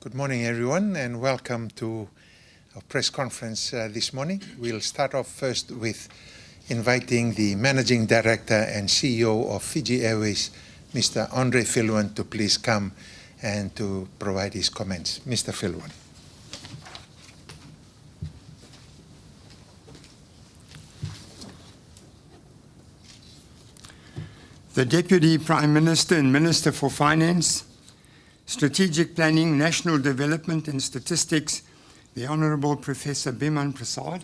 Good morning, everyone, and welcome to our press conference this morning. We'll start off first with inviting the Managing Director and CEO of Fiji Airways, Mr. Andre Filwan, to please come and to provide his comments. Mr. Filwan. The Deputy Prime Minister and Minister for Finance, Strategic Planning, National Development and Statistics, the Honourable Professor Biman Prasad,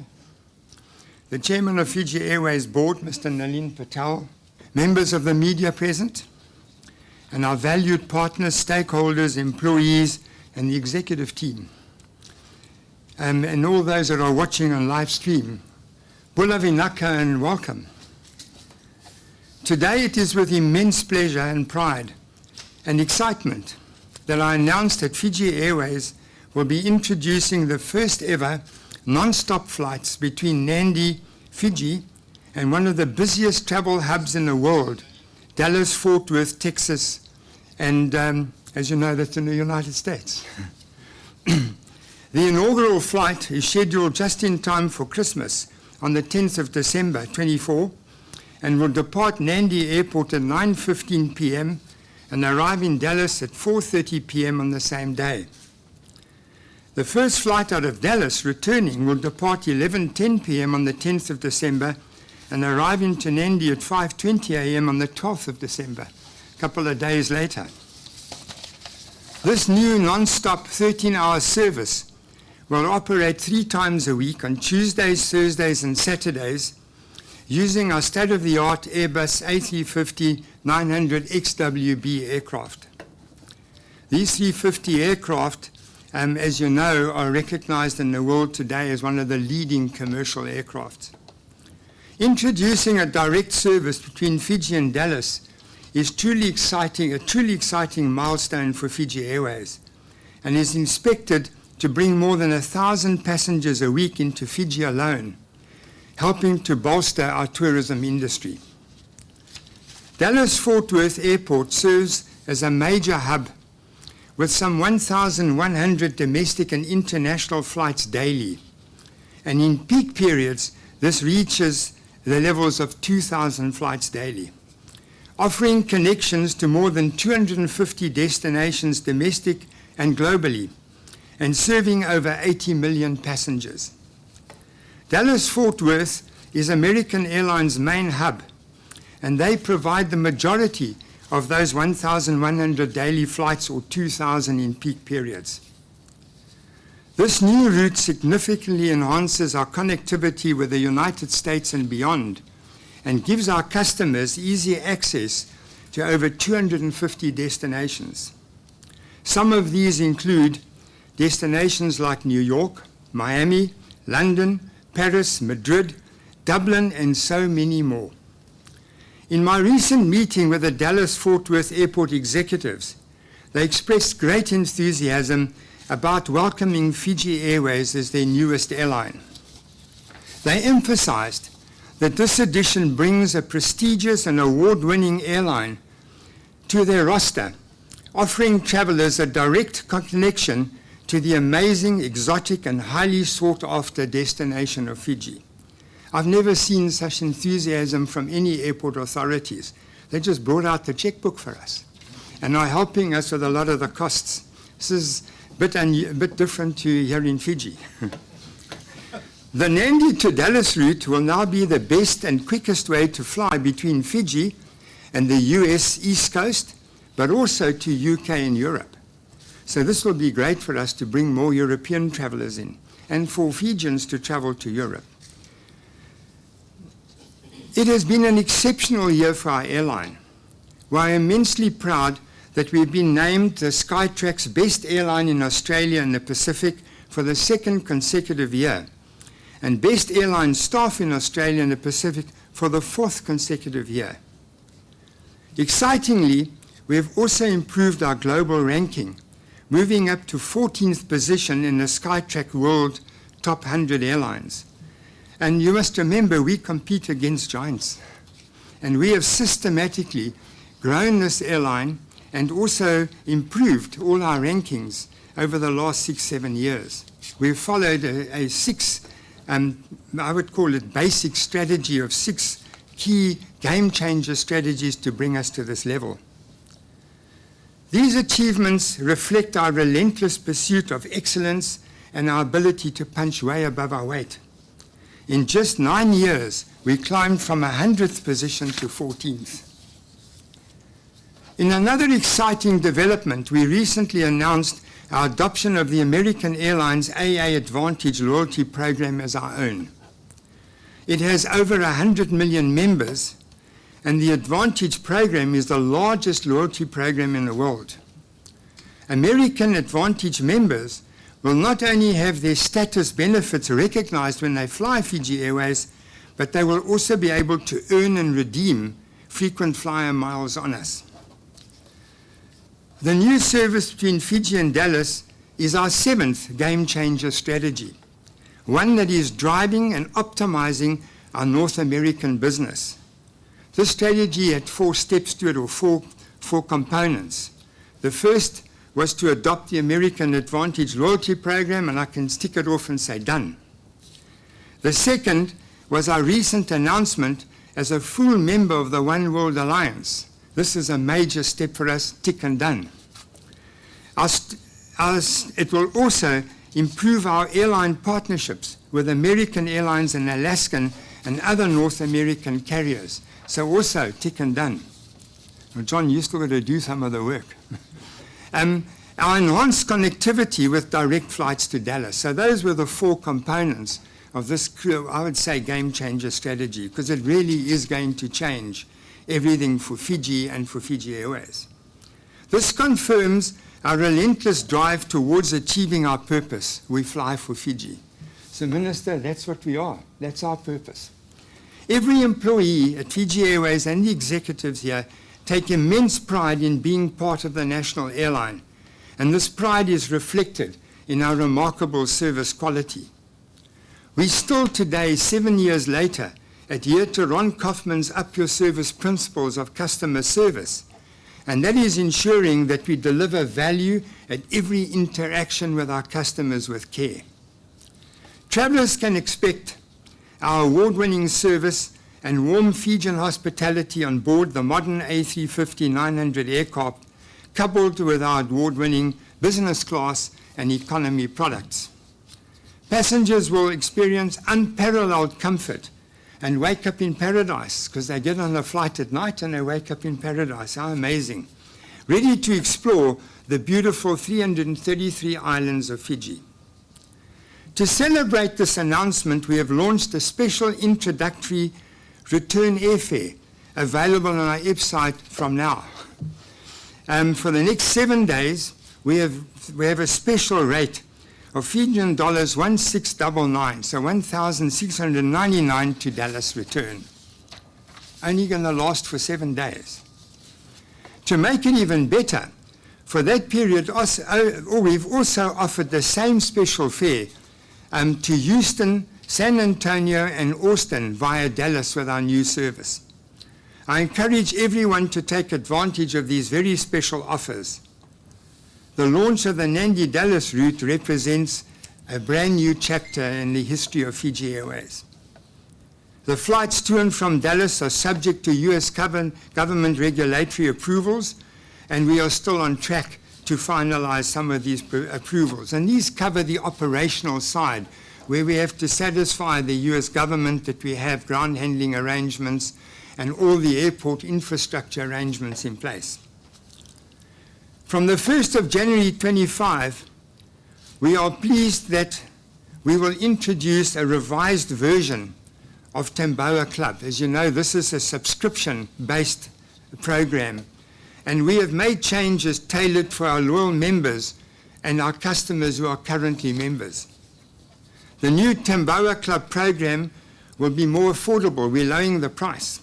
the Chairman of Fiji Airways Board, Mr. Nalin Patel, members of the media present, and our valued partners, stakeholders, employees, and the executive team, and all those that are watching on live stream. Bula vinaka and welcome. Today it is with immense pleasure and pride and excitement that I announce that Fiji Airways will be introducing the first ever non-stop flights between Nadi, Fiji, and one of the busiest travel hubs in the world, Dallas-Fort Worth, Texas, and as you know, that's in the United States. The inaugural flight is scheduled just in time for Christmas on the 10th of December 24 and will depart Nadi Airport at 9:15 p.m. and arrive in Dallas at 4:30 p.m. on the same day. The first flight out of Dallas returning will depart 11:10 p.m. on the 10th of December and arrive in Nadi at 5:20 a.m. on the 12th of December, a couple of days later. This new non-stop 13-hour service will operate 3 times a week on Tuesdays, Thursdays and Saturdays using our state-of-the-art Airbus A350-900 XWB aircraft. These 350 aircraft, as you know, are recognized in the world today as one of the leading commercial aircraft. Introducing a direct service between Fiji and Dallas is a truly exciting milestone for Fiji Airways and is expected to bring more than 1,000 passengers a week into Fiji alone, helping to bolster our tourism industry. Dallas-Fort Worth Airport serves as a major hub with some 1,100 domestic and international flights daily. And in peak periods, this reaches the levels of 2,000 flights daily, offering connections to more than 250 destinations domestic and globally, and serving over 80 million passengers. Dallas-Fort Worth is American Airlines' main hub, and they provide the majority of those 1,100 daily flights or 2,000 in peak periods. This new route significantly enhances our connectivity with the United States and beyond, and gives our customers easy access to over 250 destinations. Some of these include destinations like New York, Miami, London, Paris, Madrid, Dublin, and so many more. In my recent meeting with the Dallas-Fort Worth Airport executives, they expressed great enthusiasm about welcoming Fiji Airways as their newest airline. They emphasized that this addition brings a prestigious and award-winning airline to their roster, offering travelers a direct connection to the amazing, exotic, and highly sought-after destination of Fiji. I've never seen such enthusiasm from any airport authorities. They just brought out the checkbook for us and are helping us with a lot of the costs. This is a bit different to here in Fiji. The Nadi to Dallas route will now be the best and quickest way to fly between Fiji and the US East Coast, but also to UK and Europe. So this will be great for us to bring more European travelers in and for Fijians to travel to Europe. It has been an exceptional year for our airline. We are immensely proud that we've been named the Skytrax's best airline in Australia and the Pacific for the 2nd consecutive year, and best airline staff in Australia and the Pacific for the 4th consecutive year. Excitingly, we have also improved our global ranking, moving up to 14th position in the Skytrax World Top 100 Airlines. And you must remember, we compete against giants. And we have systematically grown this airline and also improved all our rankings over the last 6-7 years. We've followed a six, I would call it basic strategy of 6 key game changer strategies to bring us to this level. These achievements reflect our relentless pursuit of excellence and our ability to punch way above our weight. In just 9 years, we climbed from 100th position to 14th. In another exciting development, we recently announced our adoption of the American Airlines AA Advantage loyalty program as our own. It has over 100 million members, and the Advantage program is the largest loyalty program in the world. American Advantage members will not only have their status benefits recognized when they fly Fiji Airways, but they will also be able to earn and redeem frequent flyer miles on us. The new service between Fiji and Dallas is our 7th game changer strategy, one that is driving and optimizing our North American business. This strategy had 4 steps to it, or four components. The first was to adopt the American Advantage loyalty program, and I can tick it off and say done. The second was our recent announcement as a full member of the One World Alliance. This is a major step for us, tick and done. It will also improve our airline partnerships with American Airlines and Alaskan and other North American carriers. So also tick and done. Well, John, you still got to do some of the work. Our enhanced connectivity with direct flights to Dallas. So those were the 4 components of this, I would say, game changer strategy, because it really is going to change everything for Fiji and for Fiji Airways. This confirms our relentless drive towards achieving our purpose. We fly for Fiji. So, Minister, that's what we are. That's our purpose. Every employee at Fiji Airways and the executives here take immense pride in being part of the national airline, and this pride is reflected in our remarkable service quality. We still today, 7 years later, adhere to Ron Kaufman's Up Your Service principles of customer service, and that is ensuring that we deliver value at every interaction with our customers with care. Travelers can expect our award-winning service and warm Fijian hospitality on board the modern A350-900 aircraft, coupled with our award-winning business class and economy products. Passengers will experience unparalleled comfort and wake up in paradise, because they get on a flight at night and they wake up in paradise. How amazing. Ready to explore the beautiful 333 islands of Fiji. To celebrate this announcement, we have launched a special introductory return airfare available on our website from now. For the next 7 days, we have a special rate of Fijian dollars 1699, so 1,699 to Dallas return. Only going to last for 7 days. To make it even better, for that period, we've also offered the same special fare to Houston, San Antonio, and Austin via Dallas with our new service. I encourage everyone to take advantage of these very special offers. The launch of the Nadi-Dallas route represents a brand new chapter in the history of Fiji Airways. The flights to and from Dallas are subject to US government regulatory approvals, and we are still on track to finalize some of these approvals. And these cover the operational side, where we have to satisfy the US government that we have ground handling arrangements and all the airport infrastructure arrangements in place. From the 1st of January 25, we are pleased that we will introduce a revised version of Tamboa Club. As you know, this is a subscription-based program, and we have made changes tailored for our loyal members and our customers who are currently members. The new Tamboa Club program will be more affordable. We're lowering the price,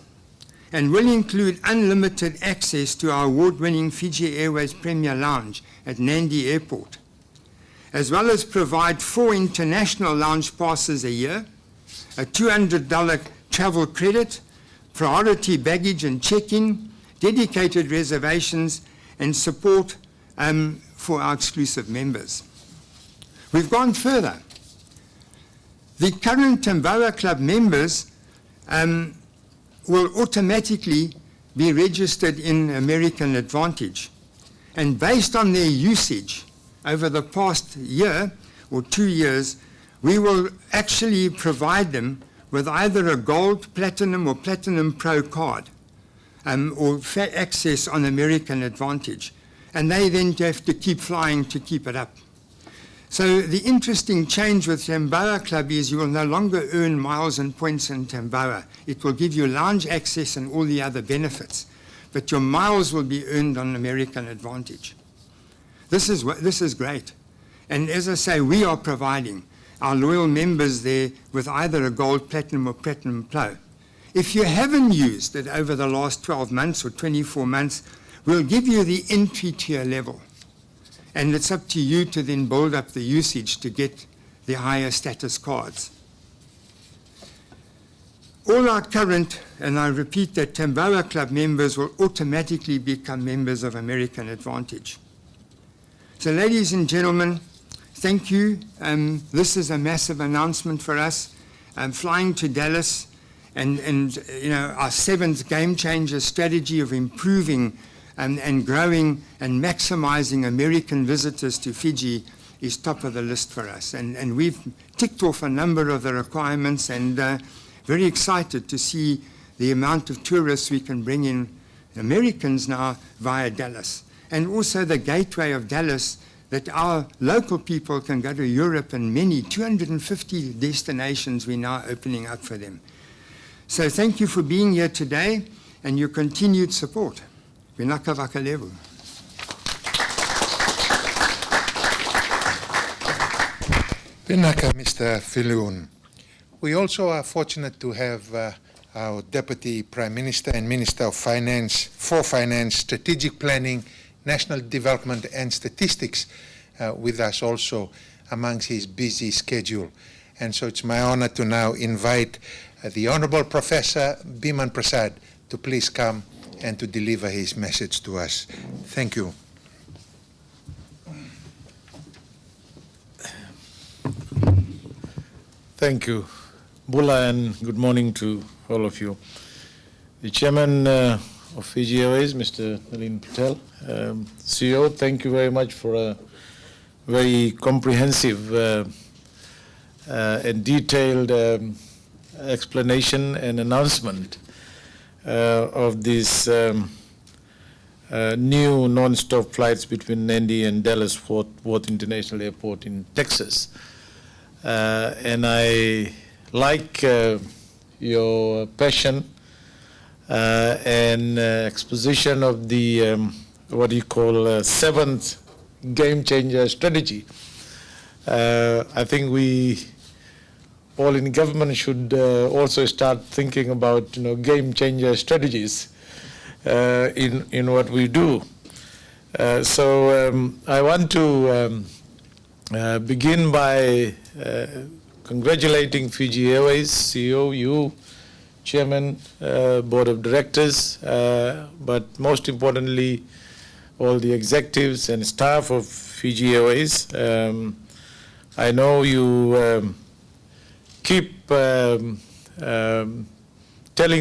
and will include unlimited access to our award-winning Fiji Airways Premier Lounge at Nadi Airport, as well as provide 4 international lounge passes a year, a $200 travel credit, priority baggage and check-in, dedicated reservations, and support for our exclusive members. We've gone further. The current Tamboa Club members will automatically be registered in American Advantage. And based on their usage over the past year or 2 years, we will actually provide them with either a Gold, Platinum, or Platinum Pro card, or access on American Advantage. And they then have to keep flying to keep it up. So the interesting change with Tamboa Club is you will no longer earn miles and points in Tamboa. It will give you lounge access and all the other benefits, but your miles will be earned on American Advantage. This is great. And as I say, we are providing our loyal members there with either a Gold, Platinum, or Platinum Pro. If you haven't used it over the last 12 months or 24 months, we'll give you the entry tier level. And it's up to you to then build up the usage to get the higher status cards. All our current, and I repeat that, Tamboa Club members will automatically become members of American Advantage. So ladies and gentlemen, thank you. This is a massive announcement for us. Flying to Dallas and you know, our 7th game changer strategy of improving and growing and maximizing American visitors to Fiji is top of the list for us. And we've ticked off a number of the requirements, and very excited to see the amount of tourists we can bring in, Americans now, via Dallas. And also the gateway of Dallas, that our local people can go to Europe and many, 250 destinations we're now opening up for them. So thank you for being here today and your continued support. Vinaka Vakalevu. Vinaka, Mr. Viljoen. We also are fortunate to have our Deputy Prime Minister and Minister of Finance for Finance, Strategic Planning, National Development and Statistics with us also amongst his busy schedule. And so it's my honor to now invite the Honorable Professor Biman Prasad to please come and to deliver his message to us. Thank you. Thank you, Bula, and good morning to all of you. The Chairman of Fiji Airways, Mr. Nalin Patel, CEO, thank you very much for a very comprehensive and detailed explanation and announcement of these new non-stop flights between Nadi and Dallas Fort Worth International Airport in Texas. And I like your passion and exposition of the what you call seventh game changer strategy. I think we all in government should also start thinking about game changer strategies in what we do. So I want to begin by congratulating Fiji Airways, CEO, you, Chairman, Board of Directors, but most importantly, all the executives and staff of Fiji Airways. I know you keep telling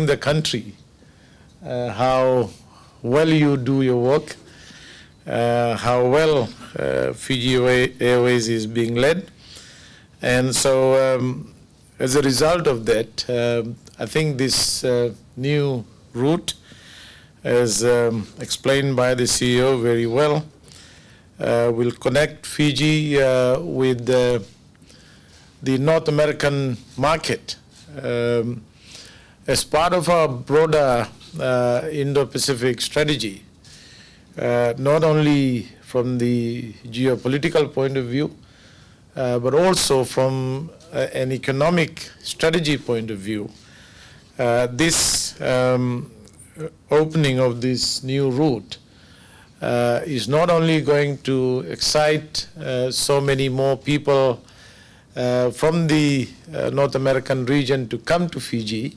the country how well you do your work, how well Fiji Airways is being led. And so as a result of that, I think this new route, as explained by the CEO very well, will connect Fiji with the North American market. As part of our broader Indo-Pacific strategy, not only from the geopolitical point of view, but also from an economic strategy point of view, this opening of this new route is not only going to excite so many more people from the North American region to come to Fiji,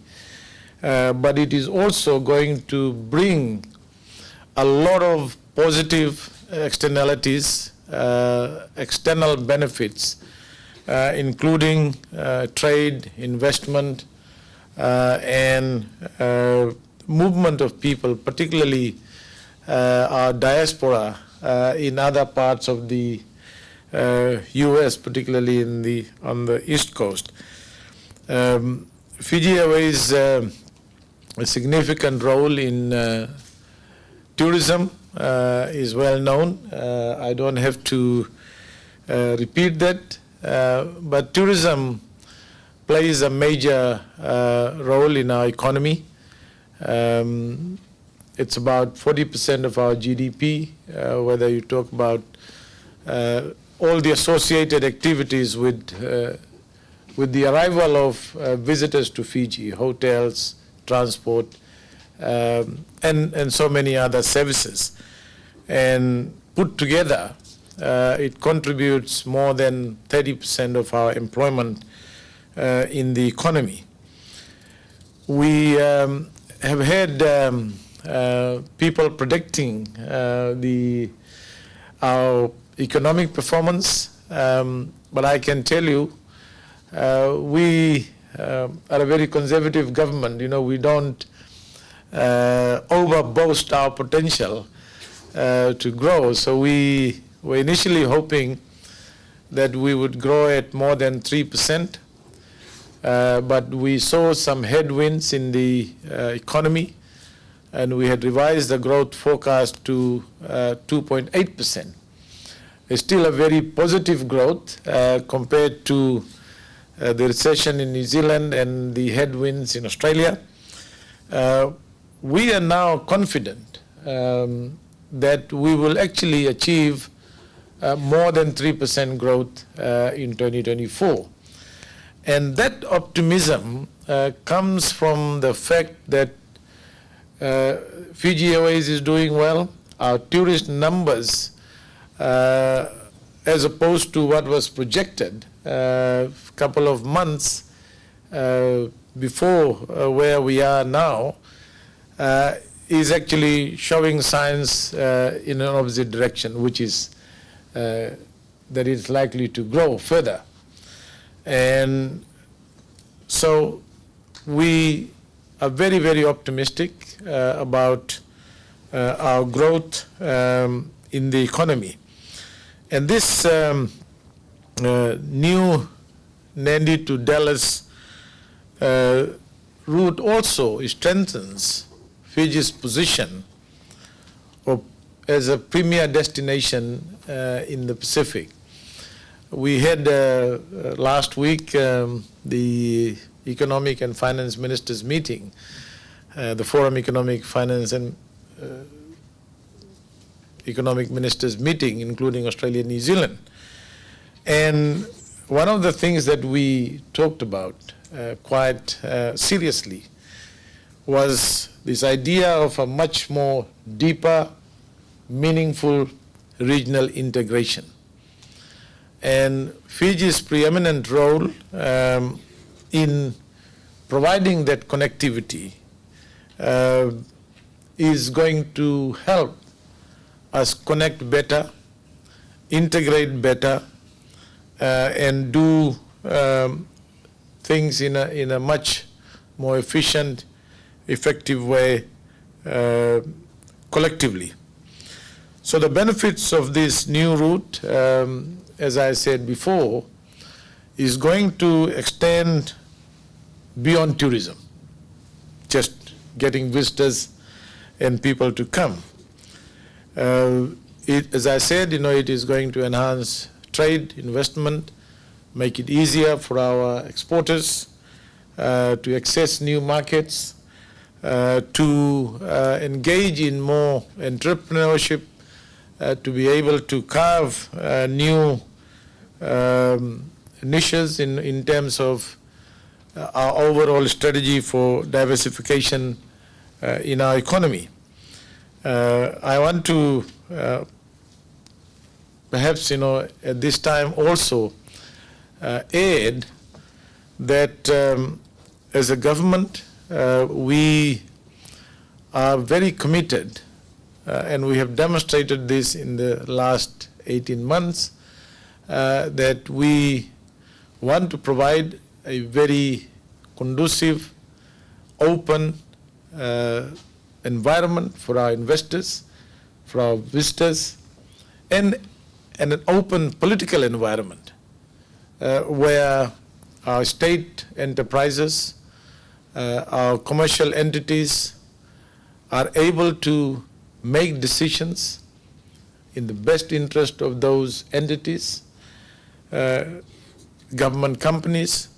but it is also going to bring a lot of positive externalities, external benefits, including trade, investment, and movement of people, particularly our diaspora in other parts of the U.S., particularly on the East Coast. Fiji Airways a significant role in tourism is well known. I don't have to repeat that, but tourism plays a major role in our economy. It's about 40% of our GDP, whether you talk about all the associated activities with the arrival of visitors to Fiji, hotels, transport, and so many other services. And put together, it contributes more than 30% of our employment in the economy. We have had people predicting our economic performance, but I can tell you we are a very conservative government. We don't overboast our potential to grow. So we were initially hoping that we would grow at more than 3%, but we saw some headwinds in the economy, and we had revised the growth forecast to 2.8%. It's still a very positive growth compared to the recession in New Zealand and the headwinds in Australia. We are now confident that we will actually achieve more than 3% growth in 2024. And that optimism comes from the fact that Fiji Airways is doing well. Our tourist numbers, as opposed to what was projected a couple of months before where we are now, is actually showing signs in an opposite direction, which is that it's likely to grow further. And so we are very, very optimistic about our growth in the economy. And this new Nadi to Dallas route also strengthens Fiji's position as a premier destination in the Pacific. We had last week the Economic and Finance Ministers meeting, the Forum Economic, Finance and Economic Ministers meeting, including Australia and New Zealand. And one of the things that we talked about quite seriously was this idea of a much more deeper, meaningful regional integration. And Fiji's preeminent role in providing that connectivity is going to help us connect better, integrate better, and do things in a much more efficient, effective way collectively. So the benefits of this new route, as I said before, is going to extend beyond tourism, just getting visitors and people to come. As I said, it is going to enhance trade, investment, make it easier for our exporters to access new markets, to engage in more entrepreneurship, to be able to carve new niches in terms of our overall strategy for diversification in our economy. I want to perhaps, at this time also add that as a government, we are very committed and we have demonstrated this in the last 18 months, that we want to provide a very conducive, open environment for our investors, for our visitors, and an open political environment where our state enterprises, our commercial entities are able to make decisions in the best interest of those entities, government companies,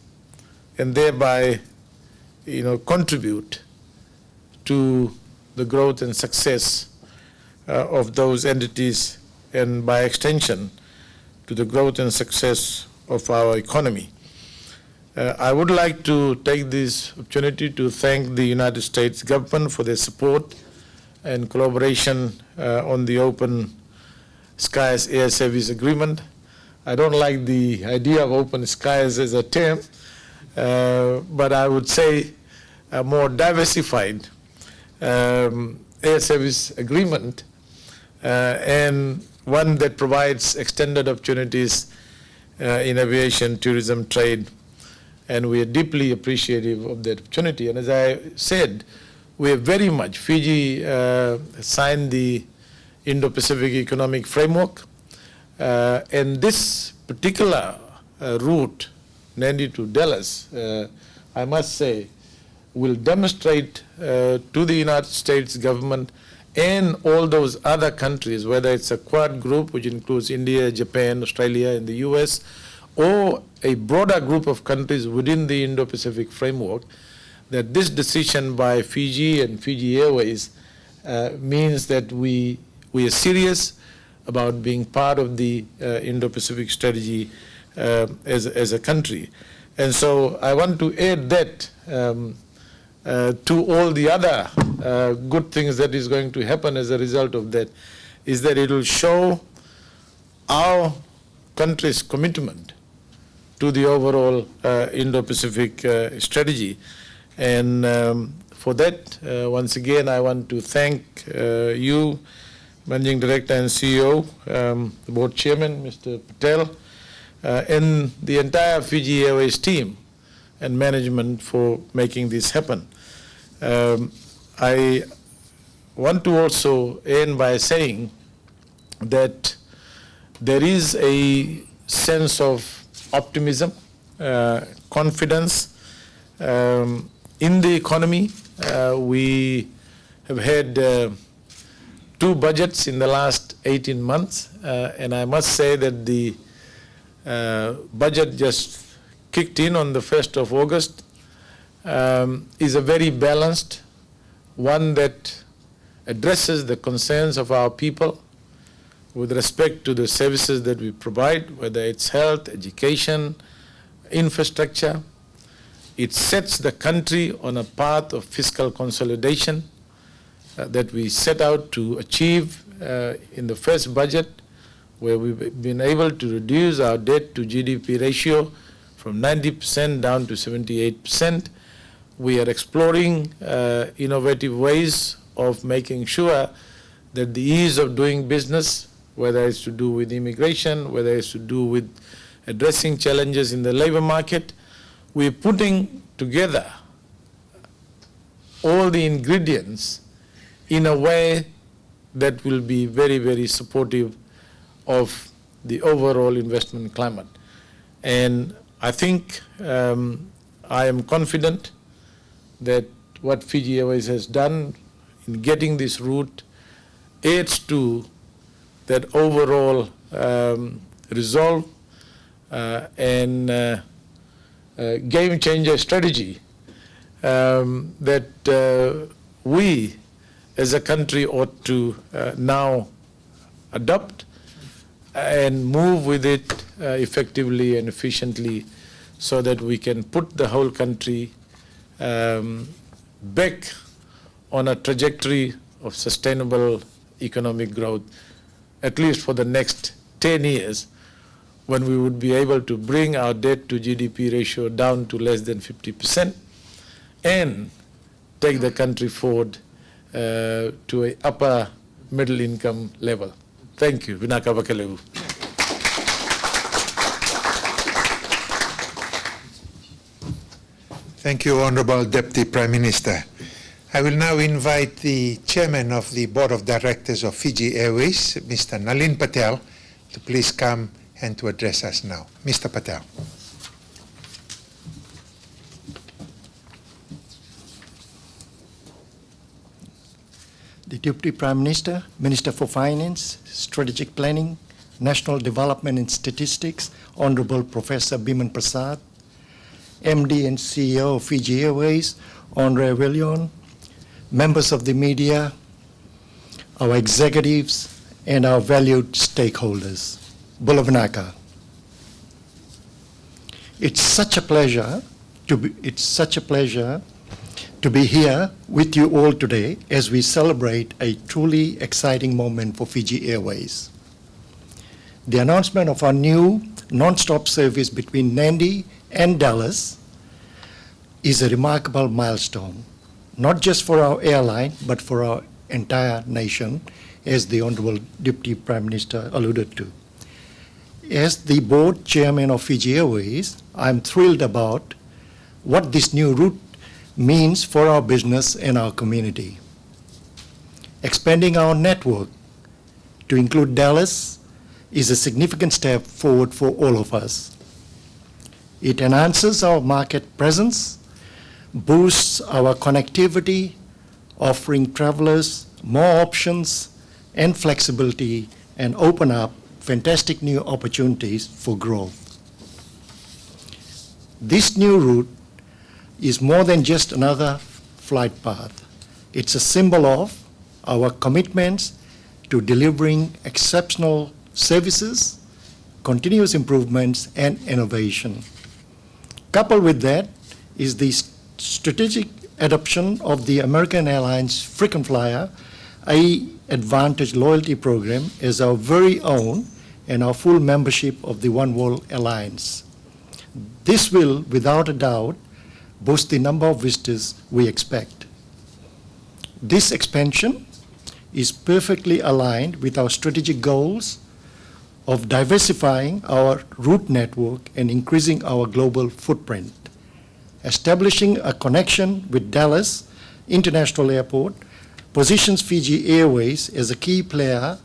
and thereby, contribute to the growth and success of those entities, and by extension, to the growth and success of our economy. I would like to take this opportunity to thank the United States government for their support and collaboration on the Open Skies Air Service Agreement. I don't like the idea of open skies as a term, but I would say a more diversified air service agreement, and one that provides extended opportunities in aviation, tourism, trade, and we are deeply appreciative of that opportunity. And as I said, we are very much, Fiji signed the Indo-Pacific Economic Framework, and this particular route, Nadi to Dallas, I must say, will demonstrate to the United States government and all those other countries, whether it's a Quad group, which includes India, Japan, Australia, and the US, or a broader group of countries within the Indo-Pacific framework, that this decision by Fiji and Fiji Airways means that we are serious about being part of the Indo-Pacific strategy as a country. And so I want to add that to all the other good things that is going to happen as a result of that, is that it will show our country's commitment to the overall Indo-Pacific strategy. And for that, once again, I want to thank you, Managing Director and CEO, the Board Chairman, Mr. Patel, and the entire Fiji Airways team and management for making this happen. I want to also end by saying that there is a sense of optimism, confidence in the economy. We have had 2 budgets in the last 18 months, and I must say that the budget just kicked in on the 1st of August is a very balanced one that addresses the concerns of our people with respect to the services that we provide, whether it's health, education, infrastructure. It sets the country on a path of fiscal consolidation that we set out to achieve in the first budget, where we've been able to reduce our debt to GDP ratio from 90% down to 78%. We are exploring innovative ways of making sure that the ease of doing business, whether it's to do with immigration, whether it's to do with addressing challenges in the labor market, we're putting together all the ingredients in a way that will be very, very supportive of the overall investment climate. And I think I am confident that what Fiji Airways has done in getting this route aids to that overall resolve and game changer strategy that we as a country ought to now adopt and move with it effectively and efficiently, so that we can put the whole country back on a trajectory of sustainable economic growth, at least for the next 10 years, when we would be able to bring our debt to GDP ratio down to less than 50% and take the country forward to an upper middle income level. Thank you. Vinaka Vakalevu. Thank you, Honorable Deputy Prime Minister. I will now invite the Chairman of the Board of Directors of Fiji Airways, Mr. Nalin Patel, to please come and to address us now. Mr. Patel. The Deputy Prime Minister, Minister for Finance, Strategic Planning, National Development and Statistics, Honorable Professor Biman Prasad, MD and CEO of Fiji Airways, Andre Villion, members of the media, our executives, and our valued stakeholders. Bula Vinaka. It's such a pleasure to be here with you all today as we celebrate a truly exciting moment for Fiji Airways. The announcement of our new non-stop service between Nadi and Dallas is a remarkable milestone, not just for our airline, but for our entire nation, as the Honorable Deputy Prime Minister alluded to. As the board chairman of Fiji Airways, I'm thrilled about what this new route means for our business and our community. Expanding our network to include Dallas is a significant step forward for all of us. It enhances our market presence, boosts our connectivity, offering travelers more options and flexibility, and open up fantastic new opportunities for growth. This new route is more than just another flight path. It's a symbol of our commitments to delivering exceptional services, continuous improvements, and innovation. Coupled with that is the strategic adoption of the American Airlines Frequent Flyer Advantage loyalty program as our very own and our full membership of the One World Alliance. This will, without a doubt, boost the number of visitors we expect. This expansion is perfectly aligned with our strategic goals of diversifying our route network and increasing our global footprint. Establishing a connection with Dallas International Airport positions Fiji Airways as a key player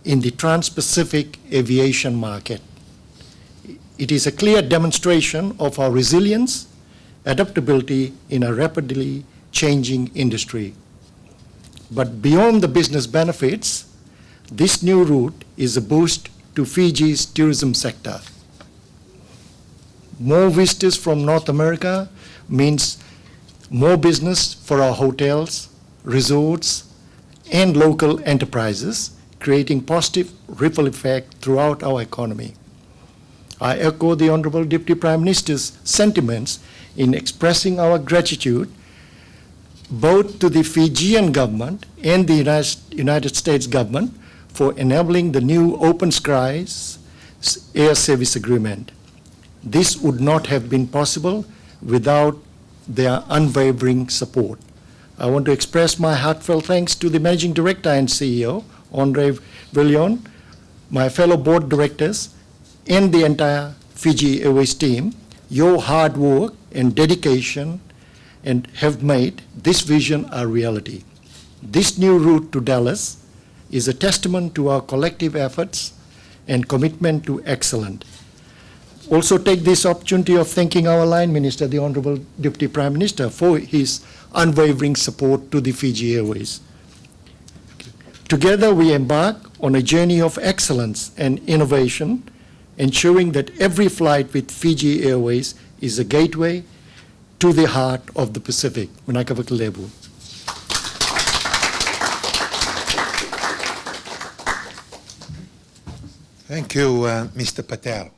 in the trans-Pacific aviation market. It is a clear demonstration of our resilience, adaptability in a rapidly changing industry. But beyond the business benefits, this new route is a boost to Fiji's tourism sector. More visitors from North America means more business for our hotels, resorts, and local enterprises, creating positive ripple effect throughout our economy. I echo the Honorable Deputy Prime Minister's sentiments in expressing our gratitude both to the Fijian government and the United States government for enabling the new Open Skies Air Service Agreement. This would not have been possible without their unwavering support. I want to express my heartfelt thanks to the Managing Director and CEO, Andre Villion, my fellow board directors, and the entire Fiji Airways team. Your hard work and dedication and have made this vision a reality. This new route to Dallas is a testament to our collective efforts and commitment to excellence. Also take this opportunity of thanking our line minister, the Honorable Deputy Prime Minister, for his unwavering support to the Fiji Airways. Together we embark on a journey of excellence and innovation, ensuring that every flight with Fiji Airways is a gateway to the heart of the Pacific. Vinaka Vakalevu. Thank you, Mr. Patel.